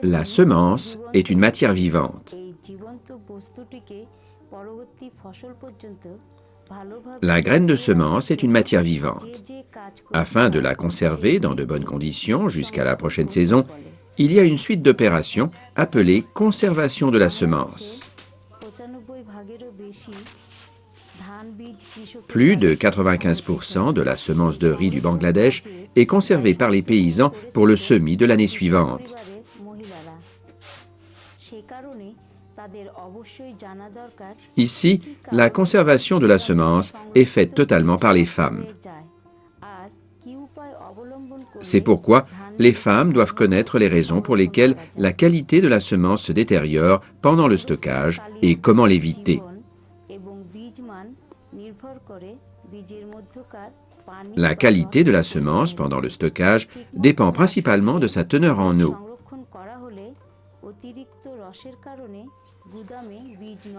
La semence est une matière vivante. La graine de semence est une matière vivante. Afin de la conserver dans de bonnes conditions jusqu'à la prochaine saison, il y a une suite d'opérations appelée conservation de la semence. Plus de 95% de la semence de riz du Bangladesh est conservée par les paysans pour le semis de l'année suivante. Ici, la conservation de la semence est faite totalement par les femmes. C'est pourquoi les femmes doivent connaître les raisons pour lesquelles la qualité de la semence se détériore pendant le stockage et comment l'éviter. La qualité de la semence pendant le stockage dépend principalement de sa teneur en eau.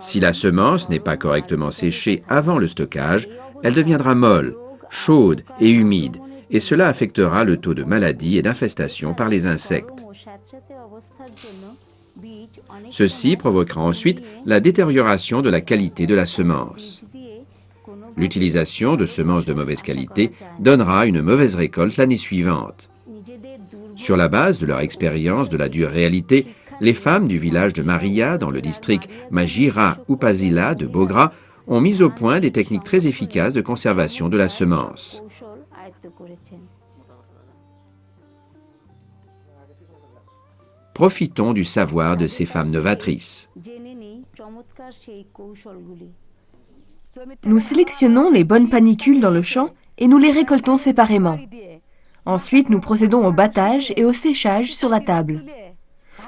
Si la semence n'est pas correctement séchée avant le stockage, elle deviendra molle, chaude et humide, et cela affectera le taux de maladies et d'infestation par les insectes. Ceci provoquera ensuite la détérioration de la qualité de la semence. L'utilisation de semences de mauvaise qualité donnera une mauvaise récolte l'année suivante. Sur la base de leur expérience de la dure réalité, les femmes du village de Maria, dans le district Majira Upazila de Bogra, ont mis au point des techniques très efficaces de conservation de la semence. Profitons du savoir de ces femmes novatrices. Nous sélectionnons les bonnes panicules dans le champ et nous les récoltons séparément. Ensuite, nous procédons au battage et au séchage sur la table.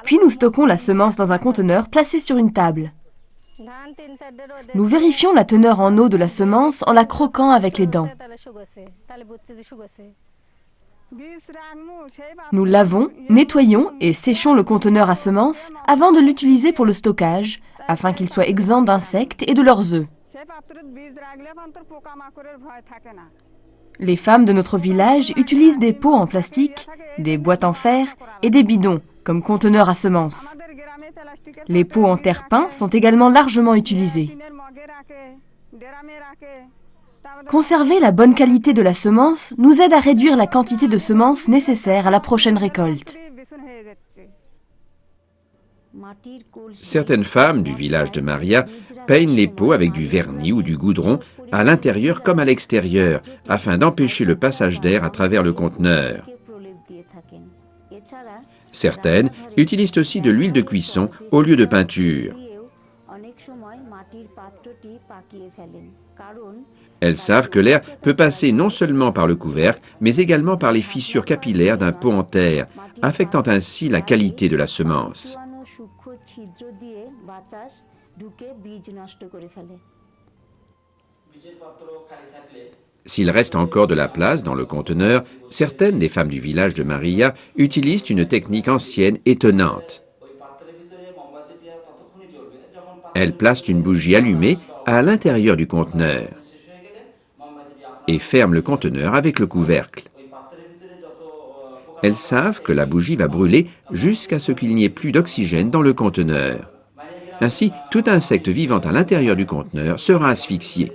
Puis nous stockons la semence dans un conteneur placé sur une table. Nous vérifions la teneur en eau de la semence en la croquant avec les dents. Nous lavons, nettoyons et séchons le conteneur à semences avant de l'utiliser pour le stockage, afin qu'il soit exempt d'insectes et de leurs œufs. Les femmes de notre village utilisent des pots en plastique, des boîtes en fer et des bidons comme conteneurs à semences. Les pots en terre-peint sont également largement utilisés. Conserver la bonne qualité de la semence nous aide à réduire la quantité de semences nécessaire à la prochaine récolte. Certaines femmes du village de Maria peignent les pots avec du vernis ou du goudron à l'intérieur comme à l'extérieur, afin d'empêcher le passage d'air à travers le conteneur. Certaines utilisent aussi de l'huile de cuisson au lieu de peinture. Elles savent que l'air peut passer non seulement par le couvercle, mais également par les fissures capillaires d'un pot en terre, affectant ainsi la qualité de la semence. S'il reste encore de la place dans le conteneur, certaines des femmes du village de Maria utilisent une technique ancienne étonnante. Elles placent une bougie allumée à l'intérieur du conteneur et ferment le conteneur avec le couvercle. Elles savent que la bougie va brûler jusqu'à ce qu'il n'y ait plus d'oxygène dans le conteneur. Ainsi, tout insecte vivant à l'intérieur du conteneur sera asphyxié.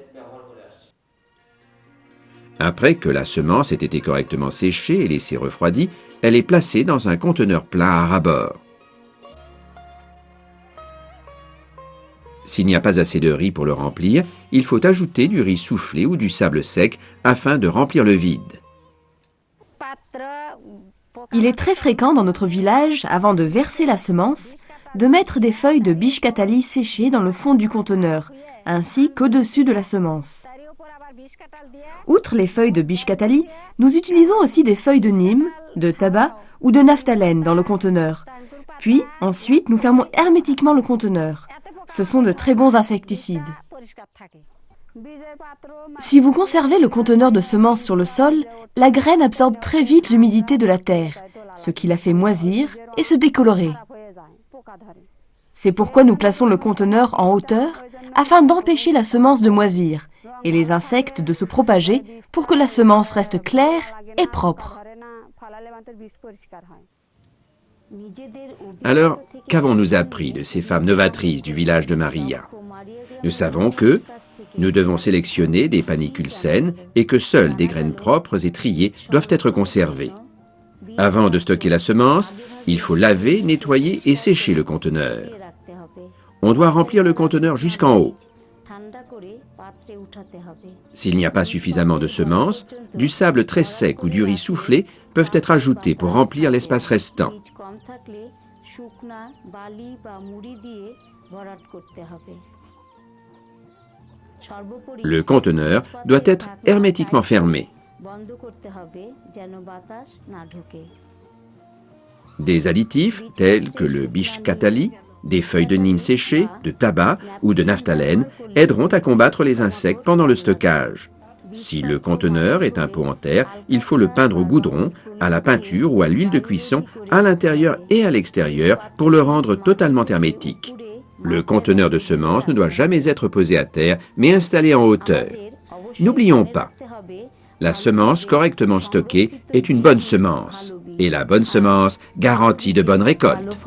Après que la semence ait été correctement séchée et laissée refroidie, elle est placée dans un conteneur plein à ras-bord. S'il n'y a pas assez de riz pour le remplir, il faut ajouter du riz soufflé ou du sable sec afin de remplir le vide. Il est très fréquent dans notre village, avant de verser la semence, de mettre des feuilles de bishkatali séchées dans le fond du conteneur, ainsi qu'au-dessus de la semence. Outre les feuilles de bishkatali, nous utilisons aussi des feuilles de nîmes, de tabac ou de naphtalène dans le conteneur. Puis, ensuite, nous fermons hermétiquement le conteneur. Ce sont de très bons insecticides. Si vous conservez le conteneur de semences sur le sol, la graine absorbe très vite l'humidité de la terre, ce qui la fait moisir et se décolorer. C'est pourquoi nous plaçons le conteneur en hauteur afin d'empêcher la semence de moisir et les insectes de se propager pour que la semence reste claire et propre. Alors, qu'avons-nous appris de ces femmes novatrices du village de Maria? Nous savons que nous devons sélectionner des panicules saines et que seules des graines propres et triées doivent être conservées. Avant de stocker la semence, il faut laver, nettoyer et sécher le conteneur. On doit remplir le conteneur jusqu'en haut. S'il n'y a pas suffisamment de semences, du sable très sec ou du riz soufflé peuvent être ajoutés pour remplir l'espace restant. Le conteneur doit être hermétiquement fermé. Des additifs tels que le bishkatali, des feuilles de nîmes séchées, de tabac ou de naphtalène aideront à combattre les insectes pendant le stockage. Si le conteneur est un pot en terre, il faut le peindre au goudron, à la peinture ou à l'huile de cuisson à l'intérieur et à l'extérieur pour le rendre totalement hermétique. Le conteneur de semences ne doit jamais être posé à terre, mais installé en hauteur. N'oublions pas, la semence correctement stockée est une bonne semence, et la bonne semence garantit de bonnes récoltes.